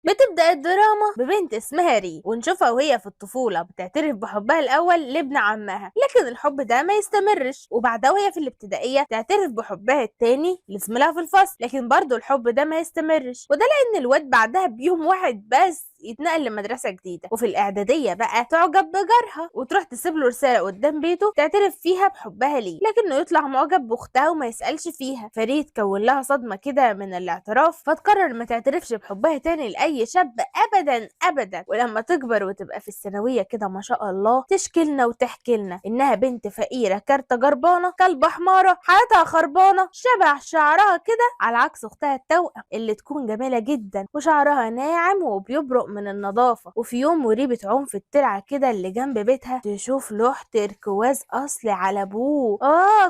بتبدأ الدراما ببنت اسمها ري، ونشوفها وهي في الطفولة بتعترف بحبها الأول لابن عمها، لكن الحب ده ما يستمرش، وبعدها وهي في الابتدائية تعترف بحبها التاني لزميلها في الفصل، لكن برضه الحب ده ما يستمرش، وده لأن الواد بعدها بيوم واحد بس يتنقل لمدرسة جديدة. وفي الإعدادية بقى تعجب بجارها وتروح تسيب له رسالة قدام بيته تعترف فيها بحبها ليه، لكنه يطلع معجب بأختها وما يسألش فيها. فريد تكون لها صدمة كده من الاعتراف، فتقرر ما تعترفش بحبها تاني لأي شاب أبدا أبدا. ولما تكبر وتبقى في الثانوية كده ما شاء الله تشكي لنا وتحكي لنا إنها بنت فقيرة كارتة جربانة كلبة حمارة حياتها خربانة شبه شعرها كده، على عكس أختها التوأم اللي تكون جميلة جدا وشعرها ناعم وبيبرق من النظافة. وفي يوم وري بتعوم في الترعة كده اللي جنب بيتها تشوف لوحة تركواز أصلي على أبوه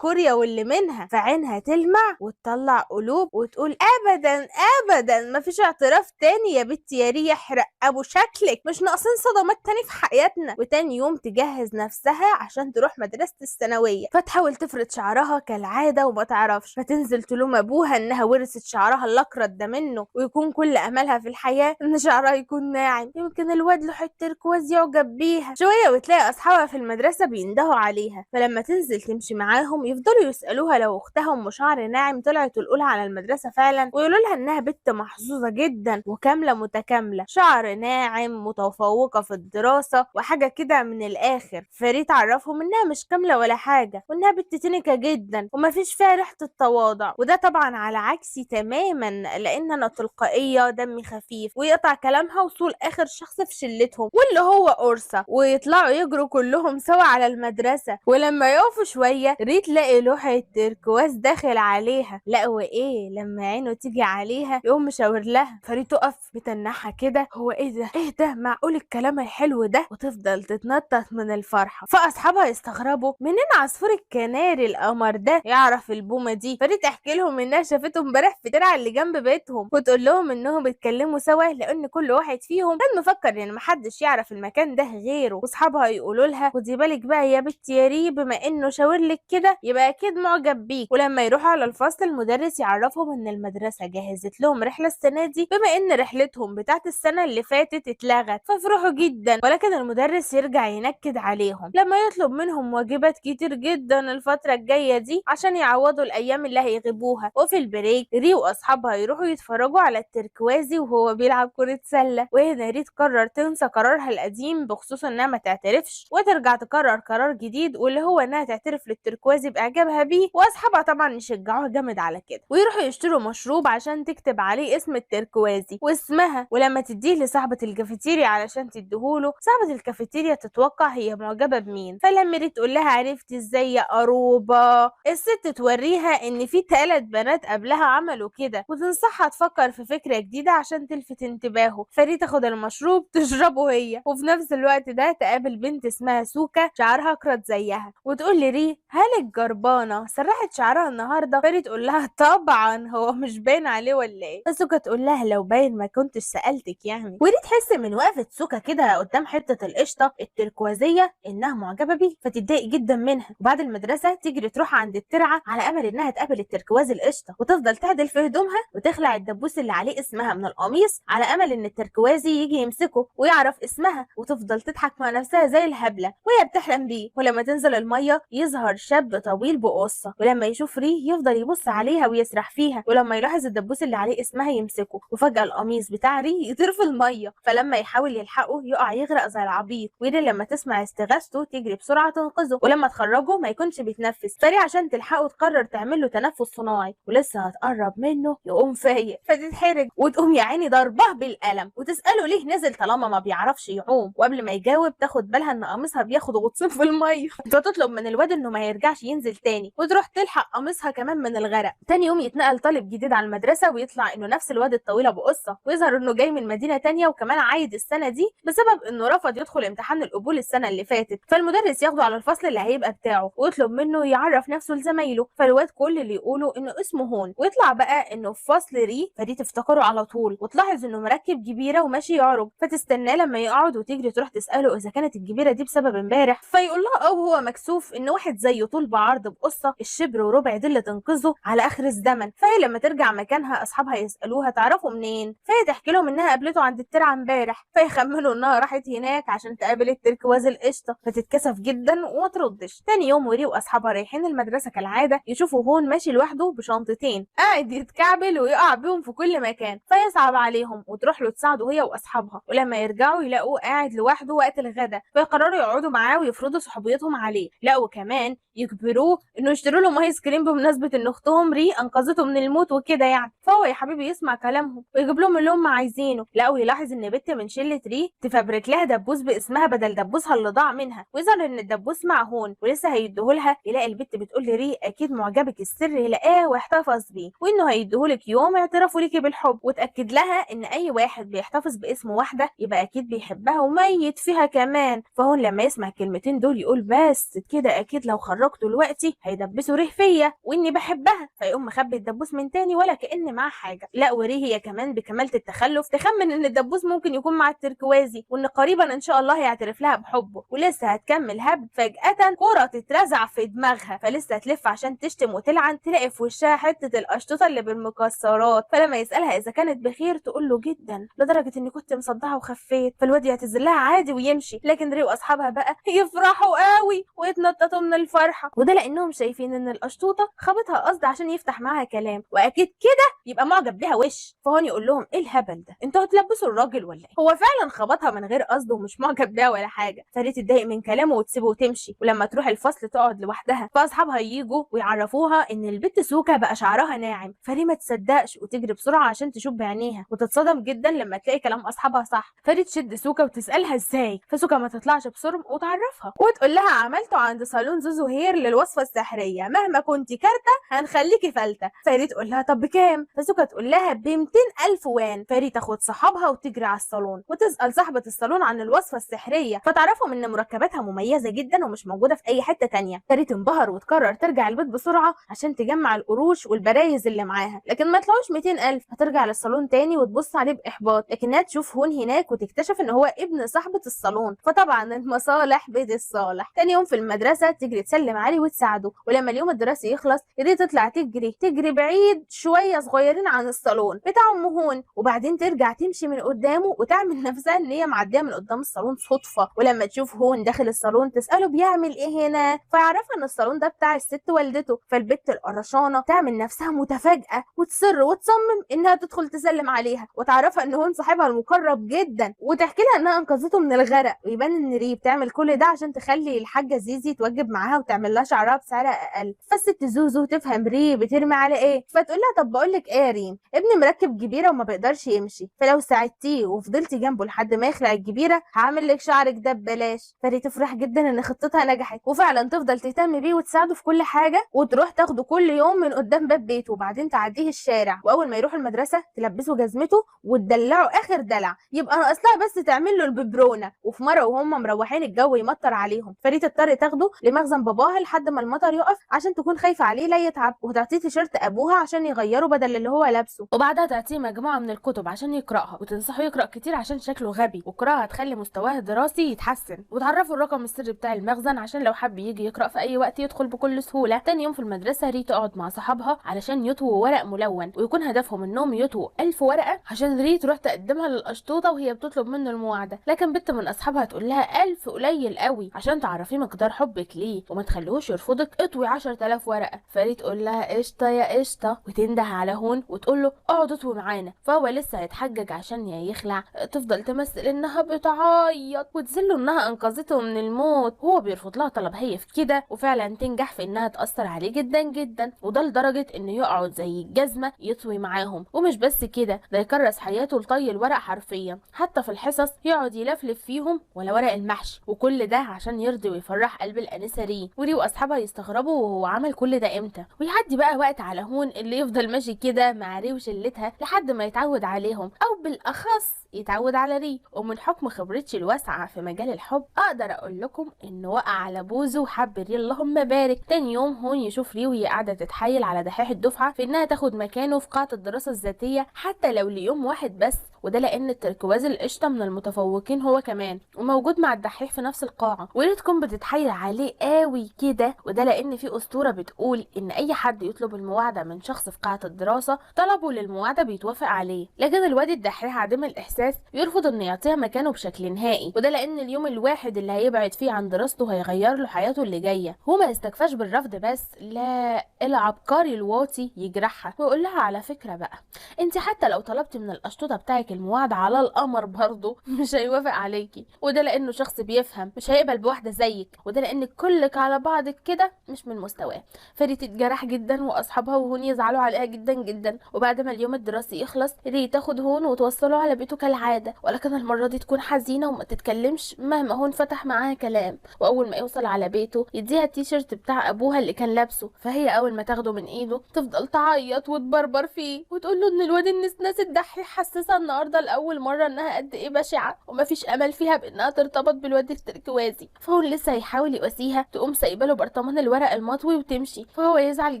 كوريا واللي منها، فعينها تلمع وتطلع قلوب وتقول أبدا أبدا مفيش اعتراف تاني يا بنتي يا ري يحرق أبو شكلك، مش ناقصين صدمات تاني في حياتنا. وتاني يوم تجهز نفسها عشان تروح مدرسة الثانوية، فتحاول تفرد شعرها كالعادة وما تعرفش، فتنزل تلوم أبوها إنها ورثت شعرها الأكرت ده منه، ويكون كل أملها في الحياة إن شعرها يكون ناعم يمكن الواد له حته تركواز يعجب بيها شويه. وتلاقي اصحابها في المدرسه بيندهوا عليها، فلما تنزل تمشي معاهم يفضلوا يسالوها لو اختها ام شعر ناعم طلعت الاولى على المدرسه فعلا، ويقولوا لها انها بنت محظوظه جدا وكامله متكامله، شعر ناعم متفوقه في الدراسه وحاجه كده من الاخر. فريد عرفهم انها مش كامله ولا حاجه، وانها بنت تنكه جدا ومفيش فيها ريحه التواضع، وده طبعا على عكسي تماما لان انا تلقائيه دمي خفيف. ويقطع كلامها وصول اخر شخص في شلتهم واللي هو أورسا، ويطلعوا يجروا كلهم سوا على المدرسة. ولما يقفوا شوية ريت تلاقي لوحة تركواز داخل عليها، لا وايه لما عينه تيجي عليها يقوم مشاور لها، فريد تقف متنحة كده هو ايه ده معقول الكلام الحلو ده، وتفضل تتنطط من الفرحة. فاصحابها يستغربوا منين عصفور الكناري القمر ده يعرف البومة دي. فريد تحكي لهم انها شافته امبارح في ترعة اللي جنب بيتهم، وتقول لهم انهم بيتكلموا سوا لان كل واحد فيهم كان مفكر ان محدش يعرف المكان ده غيره. واصحابها يقولوا لها خدي بالك بقى يا بنتي يا ري بما انه شاور لك كده يبقى اكيد معجب بيك. ولما يروحوا على الفصل المدرس يعرفهم ان المدرسه جهزت لهم رحله السنه دي بما ان رحلتهم بتاعت السنه اللي فاتت اتلغت، ففرحوا جدا. ولكن المدرس يرجع ينكد عليهم لما يطلب منهم واجبات كتير جدا الفتره الجايه دي عشان يعوضوا الايام اللي هيغيبوها. وفي البريك ري واصحابها يروحوا يتفرجوا على التركوازي وهو بيلعب كرة سلة، وهنا ري تقرر تنسى قرارها القديم بخصوص انها ما تعترفش وترجع تقرر قرار جديد واللي هو انها تعترف للتركوازي باعجابها بيه. واصحابها طبعا يشجعوها جامد على كده ويروحوا يشتروا مشروب عشان تكتب عليه اسم التركوازي واسمها، ولما تديه لصاحبة الكافيتيريا علشان تديهوله صاحبة الكافيتيريا تتوقع هي معجبة بمين. فلما ري تقول لها عرفتي ازاي يا قروبة، الست توريها ان في 3 بنات قبلها عملوا كده وتنصحها تفكر في فكرة جديدة عشان تلفت انتباهه. فري تاخد المشروب تشربه هي، وفي نفس الوقت ده تقابل بنت اسمها سوكا شعرها اكرت زيها وتقول لري هل الجربانة سرحت شعرها النهارده؟ فري تقول لها طبعا هو مش باين عليه ولا ايه؟ فسوكا تقول لها لو باين ما كنتش سألتك يعني. وري تحس من وقفة سوكا كده قدام حتة القشطة التركوازية انها معجبة بيه فتتضايق جدا منها، وبعد المدرسة تجري تروح عند الترعة على امل انها تقابل التركواز القشطة وتفضل تعدل في هدومها وتخلع الدبوس اللي عليه اسمها من القميص على امل ان التركوازي يجي يمسكه ويعرف اسمها، وتفضل تضحك مع نفسها زي الهبله وهي بتحلم بيه. ولما تنزل الميه يظهر شاب طويل بقصه، ولما يشوف ري يفضل يبص عليها ويسرح فيها، ولما يلاحظ الدبوس اللي عليه اسمها يمسكه، وفجاه القميص بتاع ري يطير في الميه، فلما يحاول يلحقه يقع يغرق زي العبيط. وري لما تسمع استغاثته تجري بسرعه تنقذه، ولما تخرجه ما يكونش بيتنفس، فري عشان تلحقه تقرر تعمل له تنفس صناعي، ولسه هتقرب منه يقوم فايق فتتحرج وتقوم يا عيني ضربه بالقلم وتساله ليه نزل طالما ما بيعرفش يعوم، وقبل ما يجاوب تاخد بالها ان قميصها بياخد غطسين في الميه فتطلب من الواد انه ما يرجعش ينزل تاني وتروح تلحق قميصها كمان من الغرق. تاني يوم يتنقل طالب جديد على المدرسه ويطلع انه نفس الواد الطويل ابو قصه، ويظهر انه جاي من مدينه تانيه وكمان عايد السنه دي بسبب انه رفض يدخل امتحان القبول السنه اللي فاتت. فالمدرس ياخده على الفصل اللي هيبقى بتاعه ويطلب منه يعرف نفسه لزمايله، فالواد كل اللي يقوله انه اسمه هون، ويطلع بقى انه في فصل ري. فري تفتكره على طول وتلاحظ انه مركب كبيره وماشي يعرج، فتستناه لما يقعد وتجري تروح تساله اذا كانت الجبيره دي بسبب امبارح، فيقول لها هو مكسوف ان واحد زيه طول بعرض بقصه الشبر وربع دي اللي تنقذه على اخر الزمن. فهي لما ترجع مكانها اصحابها يسالوها تعرفوا منين، فهي تحكي لهم انها قابلته عند الترعه امبارح، فيخمنوا انها راحت هناك عشان تقابل التركواز القشطه، فتتكسف جدا وما تردش. تاني يوم وري واصحابها رايحين المدرسه كالعاده، يشوفوا هون ماشي لوحده بشنطتين قاعد يتكعبل ويقع بيهم في كل مكان، فيصعب عليهم وتروح له تساعده هي واصحابها. ولما يرجعوا يلاقوه قاعد لوحده وقت الغدا، فيقرروا يقعدوا معاه ويفرضوا صحوبيتهم عليه. لقوا كمان يجبروه انه يشتروا لهم ايس كريم بمناسبه ان اختهم ري انقذته من الموت وكده يعني. فهو يا حبيبي يسمع كلامهم ويجيب لهم اللي هم عايزينه. لقوا يلاحظ ان بنت من شله ري تفبرك لها دبوس باسمها بدل دبوسها اللي ضاع منها، ويظهر ان الدبوس مع هون ولسه هيديهولها. يلاقي البت بتقول لري اكيد معجبك السر يلاقاه واحتفظ بيه، وانه هيديهولك يوم اعترافه ليكي بالحب، وتاكد لها ان اي واحد بيحتفظ باسم واحده يبقى اكيد بيحبها وميت فيها كمان. فهون لما يسمع الكلمتين دول يقول بس كده اكيد لو خرجته دلوقتي هيدبسوا ريه فيا واني بحبها، فيقوم مخبي الدبوس من تاني ولا كأن معاه حاجه. لا وريه هي كمان بكمالة التخلف تخمن ان الدبوس ممكن يكون مع التركوازي، وان قريبا ان شاء الله هيعترف لها بحبه. ولسه هتكمل هبد فجأة كرة تترزع في دماغها، فلسه هتلف عشان تشتم وتلعن تلاقي في وشها حتة القشطوطة اللي بالمكسرات. فلما يسألها اذا كانت بخير تقول له جدا لدرجة اني كنت مصدعة وخفيت. فالواد يعتذر لها عادي ويمشي، لكن ري واصحابها بقى يفرحوا قوي ويتنططوا من الفرحة، وده لانهم شايفين ان القشطوطة خبطها قصد عشان يفتح معاها كلام، واكيد كده يبقى معجب بيها وش. فهون يقول لهم ايه الهبل ده، انتوا هتلبسوا الراجل ولا ايه؟ هو فعلا خبطها من غير قصد ومش معجب بيها ولا حاجه. فري تتضايق من كلامه وتسيبه وتمشي، ولما تروح الفصل تقعد لوحدها فاصحابها ييجوا ويعرفوها ان البت سوكا بقى شعرها ناعم. فري ما تصدقش وتجري بسرعه عشان تشوف بعينيها، وتتصدم جدا لما تلاقي كلام اصحابها صح. فري تشد سوكا وتسالها ازاي، فسوكا ما تطلعش بصرم وتعرفها وتقول لها عملته عند صالون زوزو هير للوصفه السحريه، مهما كنتي كارته هنخليكي فلته. فري تقول لها طب بكام، فسوكا تقول لها ب 200,000 وان. فري تاخد صحابها وتجري على الصالون وتسال صاحبه الصالون عن الوصفه السحريه، فتعرفهم ان مركباتها مميزه جدا ومش موجوده في اي حته تانية. فري تنبهر وتقرر ترجع البيت بسرعه عشان تجمع القروش والبرايز اللي معاها، لكن ما طلعوش 200,000. هترجع للصالون تاني وتبص عليه باحباط، لكنها تشوف هون هناك وتكتشف ان هو ابن صاحبه الصالون. فطبعا المصالح بيد الصالح. تاني يوم في المدرسه تجري تسلم عليه وتساعده، ولما اليوم الدراسي يخلص دي تطلع تجري بعيد شويه صغيرين عن الصالون بتاع ام هون، وبعدين ترجع تمشي من قدامه وتعمل نفسها ان هي معديه من قدام الصالون صدفه. ولما تشوف هون داخل الصالون تساله بيعمل ايه هنا، فيعرفها ان الصالون ده بتاع الست والدته. فالبت القرشانه تعمل نفسها متفاجئه وتصر وتصمم انها تدخل تسلم عليها، وتعرفها ان هون صاحبها المقرب جدا، وتحكي لها انها انقذته من الغرق. ويبان ان ري بتعمل كل ده عشان تخلي الحاجه زيزي توجب معاها وتعمل لها شعرها بسعر اقل. فالست زوزو تفهم ري بترمي على ايه، فتقول لها طب بقول لك ايه يا ريم، ابني مركب جبيره وما بيقدرش يمشي، فلو ساعدتيه وفضلتي جنبه لحد ما يخلع الجبيره هعمل لك شعرك ده ببلاش. فري تفرح جدا ان خطتها نجحت، وفعلا تفضل تهتم بيه وتساعده في كل حاجه، وتروح تاخده كل يوم من قدام باب بيته وبعدين تعديه الشارع، واول ما يروح المدرسه تلبسه جزمته وتدلعه اخر دلع، يبقى ناقص لها بس تعمل له الببرونه. وفي مره وهم مروحين الجو يمطر عليهم، فري تضطر تاخده لمخزن باباها لحد ما المطر يقف عشان تكون خايفه عليه لا يتعب، وتعطيه تيشيرت ابوها عشان يغيره بدل اللي هو لابسه، وبعدها تعطيه مجموعه من الكتب عشان يقراها وتنصحه يقرا كتير عشان شكله غبي، والقراءه هتخلي مستواه الدراسي يتحسن، وتعرفه الرقم السري بتاع المخزن عشان لو حب يجي يقرا في اي وقت يدخل بكل سهوله. تاني يوم في المدرسه ري تقعد مع صحابها علشان يطووا ورق ملون، ويكون هدفهم انهم يطووا 1000 ورقه عشان ري تروح تقدمها للقشطوطه وهي بتطلب منه المواعده. لكن بنت من اصحابها تقول لها 1000 قليل قوي، عشان تعرفي مقدار حبك ليه وما تخليهوش يرفضك اطوي 10,000 ورقه. فري تقول لها قشطه يا قشطه، وتنده على هون وتقول له اقعد اطوي معانا. فهو لسه هيتحجج عشان يخلع، تفضل تمثل انها بتعيط وتذله انها انقذته من الموت، وهو بيرفض لها طلب هي في كده، وفعلا تنجح في انها تاثر عليه جدا جدا، وده لدرجه انه يقعد زي الجزمه يطوي معاهم. ومش بس كده، ده يكرس حياته لطي الورق حرفيا، حتى في الحصص يقعد يلفلف فيهم ولا ورق المحشي، وكل ده عشان يرضي ويفرح قلب الانسه ري. وري واصحابها يستغربوا وهو عمل كل ده امتى. ويعدي بقى وقت على هون اللي يفضل ماشي كده مع ري وشلتها لحد ما يتعود عليهم، او بالاخص يتعود على ري. ومن حكم خبرتي الواسعه في مجال الحب اقدر اقول لكم انه وقع على بوزه وحب ري اللهم بارك. تاني يوم هون يشوف ري وهي قاعده تتحايل على دحيح الدفعه في انها تاخد مكانه في قاعه الدراسه الذاتيه حتى لو ليوم واحد بس، وده لان التركواز القشطه من المتفوقين هو كمان، وموجود مع الدحيح في نفس القاعه، وليه تكون بتتحايل عليه قوي كده؟ وده لان في اسطوره بتقول ان اي حد يطلب المواعده من شخص في قاعه الدراسه طلبه للمواعده بيتوافق عليه، لكن الواد الدحيح عديم الاحساس يرفض انه يعطيها مكانه بشكل نهائي، وده لان اليوم الواحد اللي هيبعد فيه عن دراسته هيغير له حياته اللي جايه. هو ما استكفاش بالرفض بس، لا، العبقري الواطي يجرحها ويقول لها على فكره بقى، انت حتى لو طلبت من الاشطوطه بتاعك المواعده على القمر برضه مش هيوافق عليكي، وده لانه شخص بيفهم، مش هيقبل بواحده زيك، وده لان كلك على بعضك كده مش من مستواه. فري تتجرح جدا واصحابها وهون يزعلوا عليها جدا جدا، وبعد ما اليوم الدراسي يخلص ري تاخد هون وتوصله على بيته كالعاده، ولكن المره دي تكون حزينه وما تتكلمش مهما هون فتح معاها كلام. واول ما يوصل على بيته يديها التيشيرت بتاع ابوها اللي كان لابسه، فهي اول ما تاخده من ايده تفضل تعيط وتبربر فيه وتقول له ان الواد النسناس الدحيح حسسها النهارده لاول مره انها قد ايه بشعه ومفيش امل فيها بانها ترتبط بالواد التركوازي. فهو لسه هيحاول يواسيها تقوم سايبه له برطمان الورق المطوي وتمشي، فهو يزعل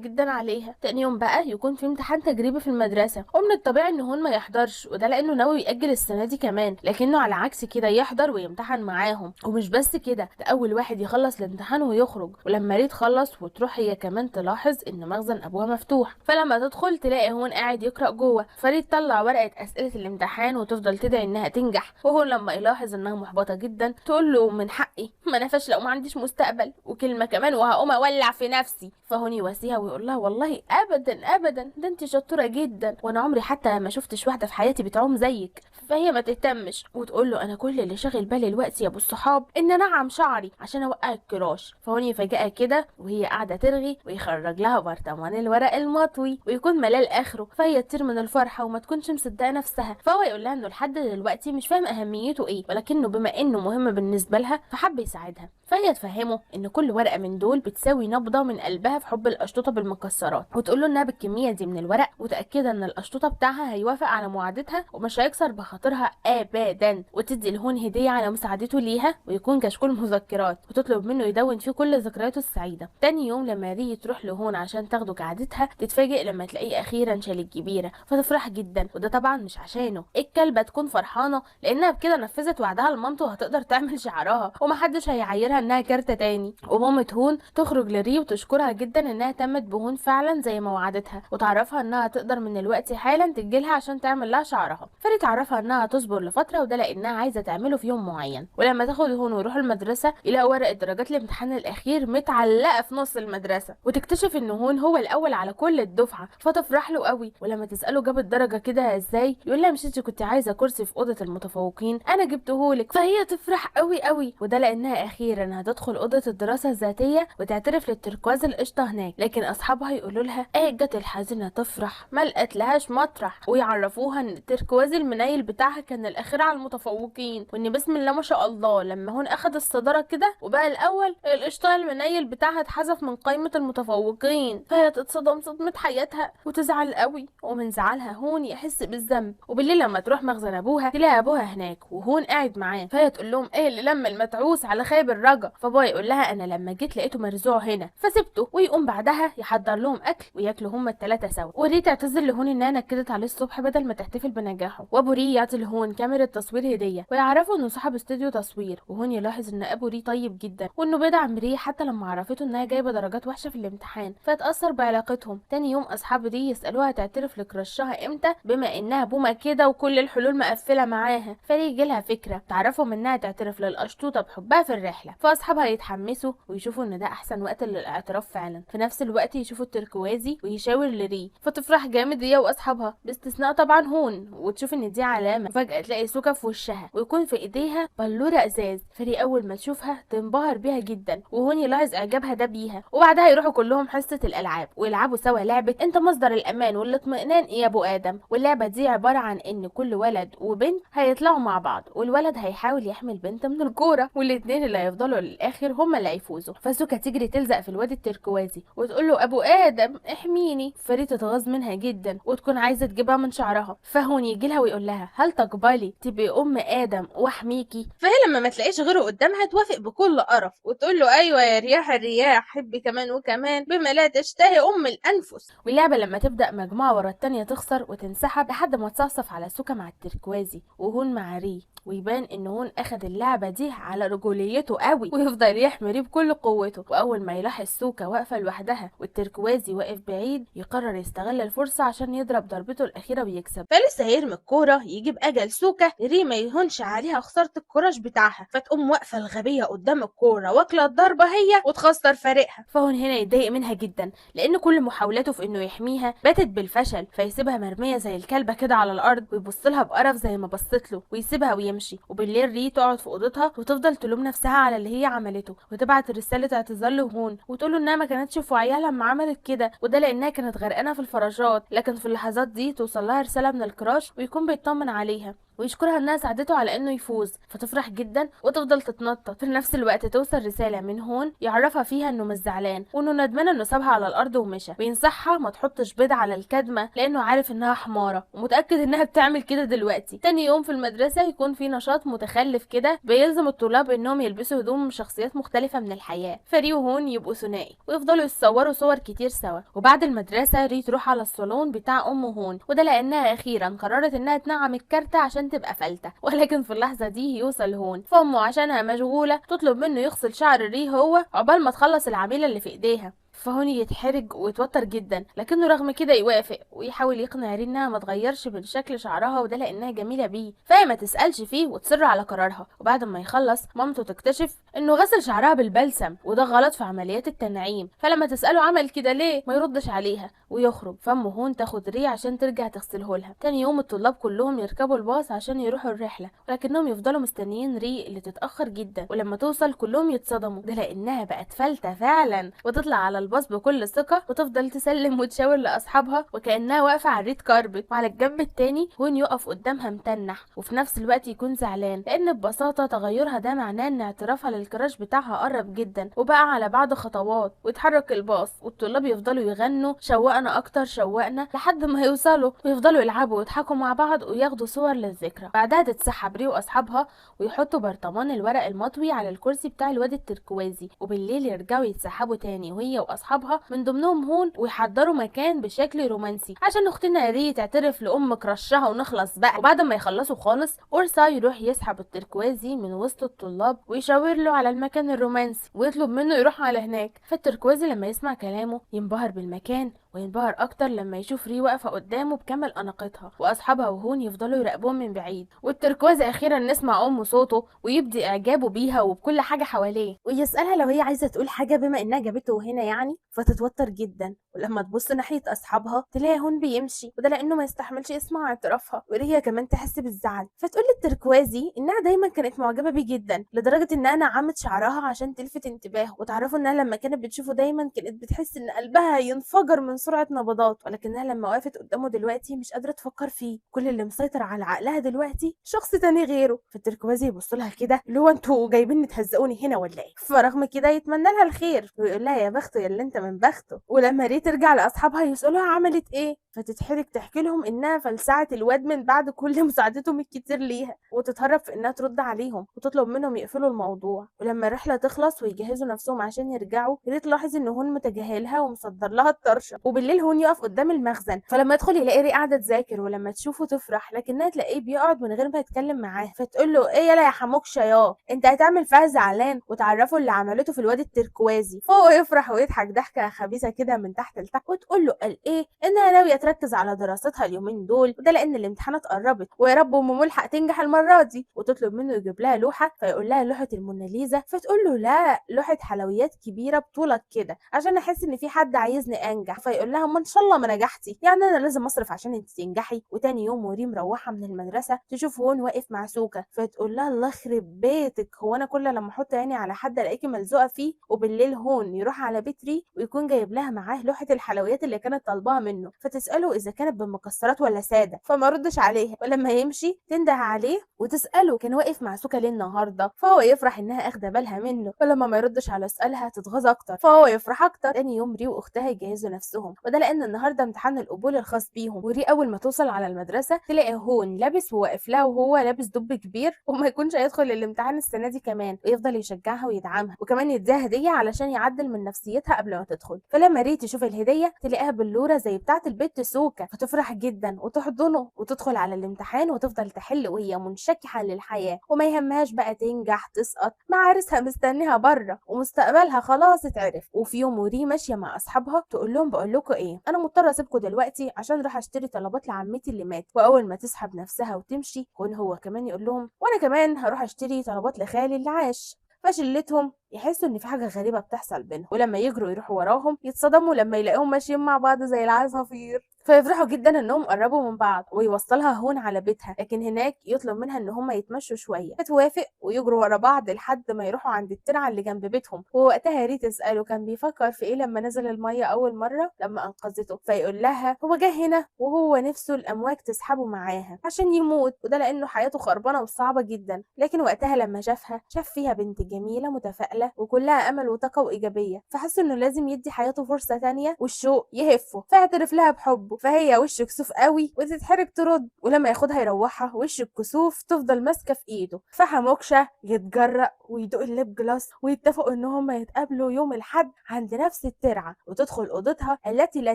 جدا عليها. تاني يوم بقى يكون في امتحان تجريبي في المدرسه، ومن الطبيعي ان هون ما يحضرش، وده لانه ناوي ياجل السنه دي كمان، لكنه على عكس كده يحضر ويمتحن معاهم. ومش بس كده، ده اول واحد يخلص الامتحان ويخرج. ولما ريت تخلص وتروح هي كمان تلاحظ ان مخزن ابوها مفتوح، فلما تدخل تلاقي هون قاعد يقرا جوه. فريد تطلع ورقه اسئله الامتحان وتفضل تدعي انها تنجح، وهو لما يلاحظ انها محبطه جدا تقول له من حقي، ما انا فاشله وما عنديش مستقبل، وكلمه كمان وهقوم اولع في نفسي. فهون يواسيها ويقول لها والله ابدا ابدا، ده انت شطوره جدا، وانا عمري حتى ما شفتش واحده في حياتي بتعوم زيك. فهي ما تهتمش وتقول له انا كل اللي شاغل بالي دلوقتي يا ابو الصحاب ان انعم شعري عشان اوقع الكراش. فهون يفاجئها كده وهي قاعده ترغي ويخرج لها برطمان الورق المطوي ويكون ملال اخره، فهي تطير من الفرحه وما تكونش مصدقه نفسها. فهو يقول لها انه لحد دلوقتي مش فاهم اهميته ايه، ولكنه بما انه مهم بالنسبه لها فحب يساعدها. فهي تفهمه ان كل ورقه من دول بتساوي نبضه من قلبها في حب القشطوطه بالمكسرات، وتقول له انها بالكميه دي من الورق متاكده ان القشطوطه بتاعها هيوافق على معادتها ومش هيكسر بخاطرها ابدا، وتدي لهون هديه على مساعدته ليها ويكون كشكول مذكرات، وتطلب منه يدون فيه كل ذكرياته السعيده. تاني يوم لما ري تروح لهون عشان تاخده كعادتها تتفاجئ لما تلاقيه اخيرا شال الكبيره، فتفرح جدا، وده طبعا مش عشانه. الكلبه تكون فرحانه لانها بكده نفذت وعدها لمامته وهتقدر تعمل شعرها ومحدش هيعايرها انها كارته تاني. ومامة هون تخرج لري وتشكرها جدا انها تمت بهون فعلا زي ما وعدتها، وتعرفها انها تقدر من الوقت حالا تجيلها عشان تعمل لها شعرها. فري تعرفها انها تصبر لفتره، وده لانها عايزه تعمله في يوم معين. ولما تاخد هون ويروحوا المدرسه يلاقوا ورقه درجات الامتحان الاخير متعلقه في نص المدرسه، وتكتشف ان هون هو الاول على كل الدفعه، فتفرح له قوي. ولما تساله جاب الدرجه كده ازاي يقول لها مش انت كنت عايزه كرسي في اوضه المتفوقين، انا جبتهولك. فهي تفرح قوي قوي، وده لانها اخيرا هتدخل اوضه الدراسه الذاتيه وتعترف للتركواز القشطه هناك. لكن اصحابها يقولوا لها ايه جت الحزينه تفرح ما لقت لهاش مطرح، ويعرفوها ان التركواز المنيل بتاعها كان الاخير على المتفوقين، وان بسم الله ما شاء الله لما هون اخد الصداره كده وبقى الاول القشطه المنيل بتاعها اتحذف من قائمه المتفوقين. فهي تتصدم صدمه حياتها وتزعل قوي، ومن زعلها هون يحس بالذنب. وبالليل لما تروح مخزن ابوها تلاقي ابوها هناك وهون قاعد معاه، فهي تقول لهم ايه اللي لما المتعوس على خيب الرجا. فابوها يقول لها انا لما جيت لقيته مرزوع هنا فسبته، ويقوم بعدها يحضر لهم اكل وياكلوا هما الثلاثه سوا. وري تعتذر لهون انها نكدت عليه الصبح بدل ما تحتفل بنجاحه، وابو ري يعطي لهون كاميرا تصوير هديه، ويعرفوا انه صاحب استوديو تصوير. وهون يلاحظ ان ابو ري طيب جدا وانه بيدعم ري حتى لما عرفته انها جايبه درجات وحشه في الامتحان، فتاثر بعلاقتهم. تاني يوم اصحاب ري يسالوها تعترف لكرشها امتى بما انها بومه كده وكل الحلول مقفله معاها. فري يجيلها فكره تعرفهم انها تعترف للقشطوطه بحبها في الرحله، فاصحابها يتحمسوا ويشوفوا ان ده احسن وقت للاعتراف فعلا. في نفس الوقت يشوفوا التركوازي ويشاور لري، فتفرح جامد هي واصحابها باستثناء طبعا هون، وتشوف ان دي علامه. فجاه تلاقي سوكا في وشها ويكون في ايديها بلوره ازاز. فري اول ما تشوفها تنبهر بيها جدا، وهون يلاحظ اعجابها ده بيها. وبعدها يروحوا كلهم حصه الالعاب ويلعبوا سوا لعبه انت مصدر الامان والاطمئنان يا ابو ادم. واللعبه دي عباره عن ان كل ولد وبنت هيطلعوا مع بعض، والولد هيحاول يحمي البنت من الكوره، والاثنين اللي هيفضلوا للاخر هما اللي هيفوزوا. فسوكا تجري تلزق في الواد التركوازي وتقول له ابو ادم احميني. فري تتغاظ منها جدا وتكون عايزه تجيبها من شعرها. فهون يجي لها ويقول لها هل تقبلي تبقي ام ادم واحميكي؟ فهي لما ما تلاقيش غيره قدامها توافق بكل قرف وتقول له ايوه يا رياح الرياح حبي كمان وكمان بما لا تشتهي ام الانفس. واللعبه لما تبدا مجموعه ورا التانيه تخسر وتنسحب لحد ما تصفصف على على سوكا مع التركوازي وهون مع ري، ويبان ان هون اخد اللعبة دي على رجوليته قوي ويفضل يحمي ري بكل قوته. واول ما يلاحظ سوكا واقفة لوحدها والتركوازي واقف بعيد يقرر يستغل الفرصة عشان يضرب ضربته الاخيرة ويكسب. فلسه هيرمي الكورة يجيب اجل سوكا، ري ما يهونش عليها خسارة الكراش بتاعها، فتقوم واقفة الغبية قدام الكورة واكلة الضربة هي وتخسر فريقها. فهون هنا يتضايق منها جدا لان كل محاولاته في انه يحميها باتت بالفشل، فيسيبها مرمية زي الكلبة كده على الارض ويبصلها بقرف زي ما بصت له ويسيبها ويمشي. وبالليل ري تقعد في اوضتها وتفضل تلوم نفسها على اللي هي عملته وتبعت رسالة اعتذار لهون وتقول له انها ما كانتش في وعيها لما عملت كده، وده لانها كانت غرقانة في الفراشات. لكن في اللحظات دي توصل لها رسالة من الكراش ويكون بيطمن عليها ويشكرها انها ساعدته على انه يفوز، فتفرح جدا وتفضل تتنطط. في نفس الوقت توصل رساله من هون يعرفها فيها انه مش زعلان وانه ندمان انه سابها على الارض ومشى، وينصحها ما تحطش بيض على الكدمه لانه عارف انها حماره ومتاكد انها بتعمل كده دلوقتي. تاني يوم في المدرسه يكون في نشاط متخلف كده بيلزم الطلاب انهم يلبسوا هدوم شخصيات مختلفه من الحياه، فري وهون يبقوا ثنائي ويفضلوا يتصوروا صور كتير سوا. وبعد المدرسه ري تروح على الصالون بتاع ام هون، وده لانها اخيرا قررت انها تنعم الكارتة عشان تبقى فلتة. ولكن في اللحظة دي يوصل هون، فامه عشانها مشغولة تطلب منه يغسل شعر ري هو عقبال ما تخلص العميلة اللي في ايديها. فهون يتحرج ويتوتر جدا، لكنه رغم كده يوافق ويحاول يقنع ري انها ما تغيرش من شكل شعرها وده لانها جميله بيه، فهي ما تسالش فيه وتصر على قرارها. وبعد ما يخلص مامته تكتشف انه غسل شعرها بالبلسم وده غلط في عمليات التنعيم، فلما تساله عمل كده ليه ما يردش عليها ويخرج. فام هون تاخد ري عشان ترجع تغسله لها. تاني يوم الطلاب كلهم يركبوا الباص عشان يروحوا الرحله، ولكنهم يفضلوا مستنيين ري اللي تتاخر جدا، ولما توصل كلهم يتصدموا ده لانها بقت فلتة فعلا وتطلع على الباص بكل ثقة وتفضل تسلم وتشاور لأصحابها وكأنها واقفة على الريد كاربت. وعلى الجنب التاني هون يقف قدامها متنح وفي نفس الوقت يكون زعلان لأن ببساطة تغيرها ده معناه إن اعترافها للكراش بتاعها قرب جدا وبقى على بعض خطوات. ويتحرك الباص والطلاب يفضلوا يغنوا شوقنا أكتر شوقنا لحد ما يوصلوا ويفضلوا يلعبوا ويضحكوا مع بعض وياخدوا صور للذكرى. بعدها تتسحب ري وأصحابها ويحطوا برطمان الورق المطوي على الكرسي بتاع الواد التركوازي، وبالليل يرجعوا يتسحبوا تاني وهي وأصحابها من ضمنهم هون ويحضروا مكان بشكل رومانسي عشان اختنا ري تعترف لام كرشها ونخلص بقى. وبعد ما يخلصوا خالص اورسا يروح يسحب التركوازي من وسط الطلاب ويشاور له على المكان الرومانسي ويطلب منه يروح على هناك. فالتركوازي لما يسمع كلامه ينبهر بالمكان وينبهر اكتر لما يشوف ري واقفه قدامه بكامل اناقتها واصحابها وهون يفضلوا يراقبوهم من بعيد. والتركوازي اخيرا نسمع صوته ويبدي اعجابه بيها وبكل حاجه حواليه ويسالها لو هي عايزه تقول حاجه بما انها جابته هنا يعني، فتتوتر جدا. ولما تبص ناحيه اصحابها تلاقي هون بيمشي وده لانه ما يستحملش يسمع اعترافها، وريا كمان تحس بالزعل فتقول للتركوازي انها دايما كانت معجبه بيه جدا لدرجه انها نعمت شعرها عشان تلفت انتباهه، وتعرفوا انها لما كانت بتشوفه دايما كانت بتحس ان قلبها ينفجر من سرعه نبضات، ولكنها لما وقفت قدامه دلوقتي مش قادره تفكر فيه، كل اللي مسيطر على عقلها دلوقتي شخص تاني غيره. فالتركوازي يبص لها كده اللي هو انتوا جايبيني تهزقوني هنا ولا ايه؟ فرغم كده يتمنى لها الخير ويقول لها يا بخته يا اللي انت من بخته. ولما ري ترجع لاصحابها يسالوها عملت ايه، فتتحرج تحكي لهم انها فلسعت الواد من بعد كل مساعدتهم الكتير ليها، وتتهرب في انها ترد عليهم وتطلب منهم يقفلوا الموضوع. ولما الرحله تخلص ويجهزوا نفسهم عشان يرجعوا ري تلاحظ ان هون متجاهلها ومصدر لها الطرشه. وبالليل هون يقف قدام المخزن، فلما يدخل يلاقي ري قاعده تذاكر ولما تشوفه تفرح، لكنها تلاقيه بيقعد من غير ما يتكلم معاها، فتقول له ايه يلا يا حموكشه يا انت هتعمل فيها زعلان وتعرفه اللي عملته في الواد التركوازي. فهو يفرح ويضحك ضحكه خبيثه كده من تحت لتحت وتقول له قال ايه انها ناويه تركز على دراستها اليومين دول وده لان الامتحانات قربت ويا رب ام ملحق تنجح المره دي، وتطلب منه يجيب لها لوحه فيقول لها لوحه الموناليزا، فتقول له لا لوحه حلويات كبيره بطولك كده عشان احس ان في حد عايزني انجح، فيقول لها ما ان شاء الله ما نجحتي يعني انا لازم اصرف عشان انت تنجحي. وتاني يوم وري مروحه من المدرسه تشوف هون واقف مع سوكا فتقول لها الله يخرب بيتك هو انا كل لما احط عيني على حد الاقيكي ملزوقه فيه. وبالليل هون يروح على بيت ري ويكون جايب لها معاه لوحه الحلويات اللي كانت طالباها منه، فتساله اذا كانت بالمكسرات ولا ساده فما ردش عليها، ولما يمشي تنده عليه وتساله كان واقف مع سوكا ليه النهارده، فهو يفرح انها اخده بالها منه، ولما ما يردش على سؤالها تتغاظ اكتر فهو يفرح اكتر. تاني يوم ري واختها يجهزوا نفسهم وده لان النهارده امتحان القبول الخاص بيهم، وري اول ما توصل على المدرسه تلاقي هون لابس وواقف لها وهو لابس دب كبير وما يكونش هيدخل الامتحان السنه دي كمان، ويفضل يشجعها ويدعمها وكمان يديها هديه علشان يعدل من نفسيتها قبل ما تدخل. فلما ري تشوف الهديه تلاقيها بلوره زي بتاعه البيت البت سوكا، فتفرح جدا وتحضنه وتدخل على الامتحان وتفضل تحل وهي منشكحة للحياة وما يهمهاش بقى تنجح تسقط، مع عريسها مستنيها بره ومستقبلها خلاص اتعرف. وفي يوم وري ماشية مع اصحابها تقول لهم بقول لكم ايه، انا مضطرة اسيبكم دلوقتي عشان راح اشتري طلبات لعمتي اللي مات. واول ما تسحب نفسها وتمشي كون هو كمان يقول لهم وانا كمان هروح اشتري طلبات لخالي اللي عاش. فشلتهم يحسوا ان في حاجه غريبه بتحصل بينهم، ولما يجروا يروحوا وراهم يتصدموا لما يلاقيهم ماشيين مع بعض زي العصافير، فيفرحوا جدا انهم قربوا من بعض ويوصلها هون على بيتها. لكن هناك يطلب منها ان هم يتمشوا شويه فتوافق ويجروا ورا بعض لحد ما يروحوا عند الترعه اللي جنب بيتهم. ووقتها ري تساله كان بيفكر في ايه لما نزل الميه اول مره لما انقذته، فيقول لها هو جه هنا وهو نفسه الامواج تسحبه معاها عشان يموت، وده لانه حياته خربانه وصعبه جدا. لكن وقتها لما شافها شاف فيها بنت جميله متفائله وكلها امل وطاقه وايجابيه، فحس انه لازم يدي حياته فرصه تانية والشوق يهفه، فاعترف لها بحبه. فهي وش كسوف قوي وتتحرك ترد، ولما ياخدها يروحها وش الكسوف تفضل ماسكه في ايده. فحموكشه يتجرأ ويدوق الليب جلاس ويتفقوا ان هم يتقابلوا يوم الحد عند نفس الترعه، وتدخل اوضتها التي لا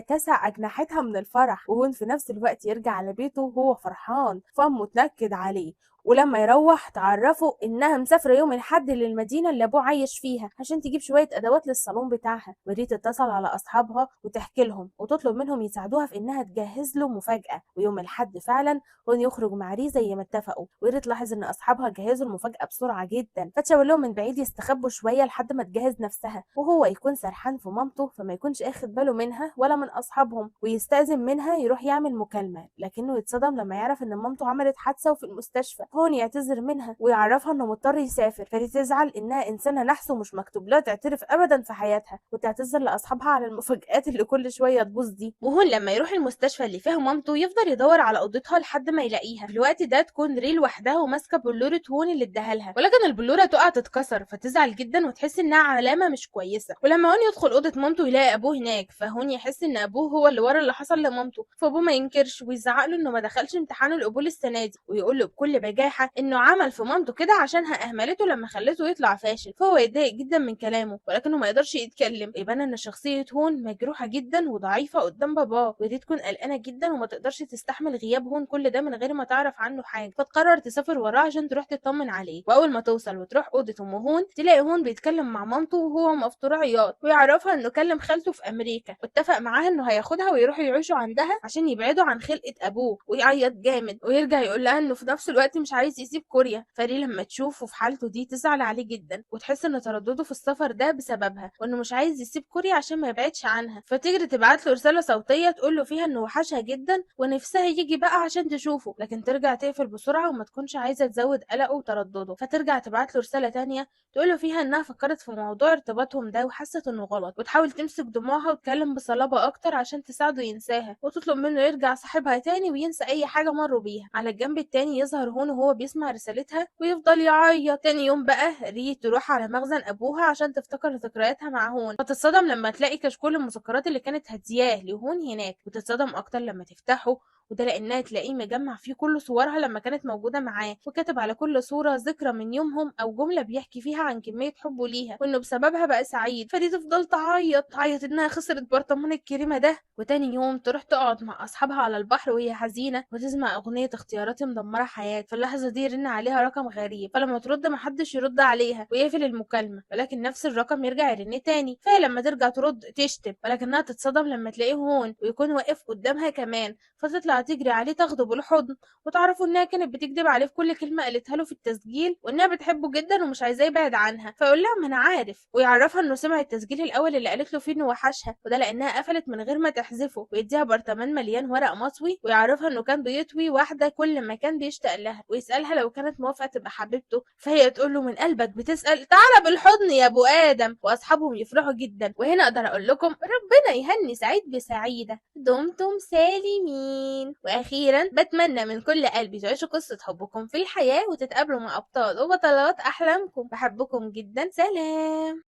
تسع اجنحتها من الفرح، وهون في نفس الوقت يرجع على بيته وهو فرحان فامه تنكد عليه. ولما يروح تعرفوا انها مسافره يوم الحد للمدينه اللي ابوه عايش فيها عشان تجيب شويه ادوات للصالون بتاعها. وري تتصل على اصحابها وتحكي لهم وتطلب منهم يساعدوها في انها تجهز له مفاجاه. ويوم الحد فعلا هون يخرج مع ري زي ما اتفقوا، وري تلاحظ ان اصحابها جهزوا المفاجاه بسرعه جدا، فتشاور لهم من بعيد يستخبوا شويه لحد ما تجهز نفسها، وهو يكون سرحان في مامته فما يكونش اخد باله منها ولا من اصحابهم، ويستأذن منها يروح يعمل مكالمه، لكنه يتصدم لما يعرف ان مامته عملت حادثه وفي المستشفى. هون يعتذر منها ويعرفها انه مضطر يسافر، فري تزعل انها انسانه نحس ومش مكتوب لها تعترف ابدا في حياتها، وتعتذر لاصحابها على المفاجآت اللي كل شويه تبوظ دي. وهون لما يروح المستشفى اللي فيها مامته يفضل يدور على اوضتها لحد ما يلاقيها. في الوقت ده تكون ري لوحدها وماسكه بلوره هون اللي اداها لها، ولكن البلوره تقع تتكسر فتزعل جدا وتحس انها علامه مش كويسه. ولما هون يدخل اوضه مامته يلاقي ابوه هناك، فهون يحس ان ابوه هو اللي ورا اللي حصل لمامته، فابوه ما ينكرش ويزعق له انه ما دخلش امتحان القبول السنه دي، ويقول له بكل بجاحه انه عمل في مامته كده عشانها اهملته لما خلته يطلع فاشل. فهو يتضايق جدا من كلامه ولكنه ما يقدرش يتكلم، يبان ان شخصيه هون مجروحه جدا وضعيفه قدام باباه، ودي تكون قلقانه جدا وما تقدرش تستحمل غياب هون كل ده من غير ما تعرف عنه حاجه، فتقرر تسافر وراه عشان تروح تطمن عليه. واول ما توصل وتروح اوضه ام هون تلاقي هون بيتكلم مع مامته وهو مفتور عياط، ويعرفها انه كلم خالته في امريكا واتفق معاها انه هياخدها ويروحوا يعيشوا عندها عشان يبعدوا عن خلقه ابوه، ويعيط جامد ويرجع يقول لها انه في نفس الوقت مش عايز يسيب كوريا. فري لما تشوفه في حالته دي تزعل عليه جدا وتحس ان تردده في السفر ده بسببها، وانه مش عايز يسيب كوريا عشان ما يبعدش عنها، فتجري تبعت له رساله صوتيه تقول له فيها انه وحشها جدا ونفسها يجي بقى عشان تشوفه، لكن ترجع تقفل بسرعه وما تكونش عايزه تزود قلقه وتردده، فترجع تبعت له رساله تانية تقول له فيها انها فكرت في موضوع ارتباطهم ده وحست انه غلط، وتحاول تمسك دموعها وتكلم بصلابه اكتر عشان تساعده ينساها، وتطلب منه يرجع صاحبها تاني وينسى اي حاجه مروا بيها. على الجنب التاني يظهر هون وهو بيسمع رسالتها ويفضل يعيط. تاني يوم بقى ري تروح على مخزن ابوها عشان تفتكر ذكرياتها مع هون، فتتصدم لما تلاقي كشكول المذكرات اللي كانت هدياه لهون هناك، وتتصدم اكتر لما تفتحه، وده لانها تلاقيه مجمع فيه كل صورها لما كانت موجوده معاه، وكاتب على كل صوره ذكرى من يومهم او جمله بيحكي فيها عن كميه حبه ليها وانه بسببها بقى سعيد. فدي تفضل تعيط انها خسرت برطمان الكريمه ده. وتاني يوم تروح تقعد مع اصحابها على البحر وهي حزينه وتسمع اغنيه اختياراتي مدمره حياتي. في اللحظه دي يرن عليها رقم غريب، فلما ترد محدش يرد عليها ويقفل المكالمه، ولكن نفس الرقم يرجع يرن تاني، فهي لما ترجع ترد تشتم، ولكنها تتصدم لما تلاقيه هون ويكون واقف قدامها كمان، فتطلع تجري عليه تاخده بالحضن وتعرفوا انها كانت بتكذب عليه في كل كلمه قالتها له في التسجيل، وانها بتحبه جدا ومش عايزاه يبعد عنها. فيقول لها ما انا عارف، ويعرفها انه سمع التسجيل الاول اللي قالت له فيه انه وحشها، وده لانها قفلت من غير ما تحذفه، ويديها برطمان مليان ورق مطوي، ويعرفها انه كان بيطوي واحده كل ما كان بيشتاق لها، ويسالها لو كانت موافقه تبقى حبيبته، فهي تقول له من قلبك بتسال، تعالى بالحضن يا ابو ادم. واصحابهم يفرحوا جدا. وهنا اقدر اقول لكم ربنا يهني سعيد بسعيده، دمتم سالمين. واخيرا بتمنى من كل قلبي تعيشوا قصه حبكم في الحياه وتتقابلوا مع ابطال وبطلات احلامكم. بحبكم جدا، سلام.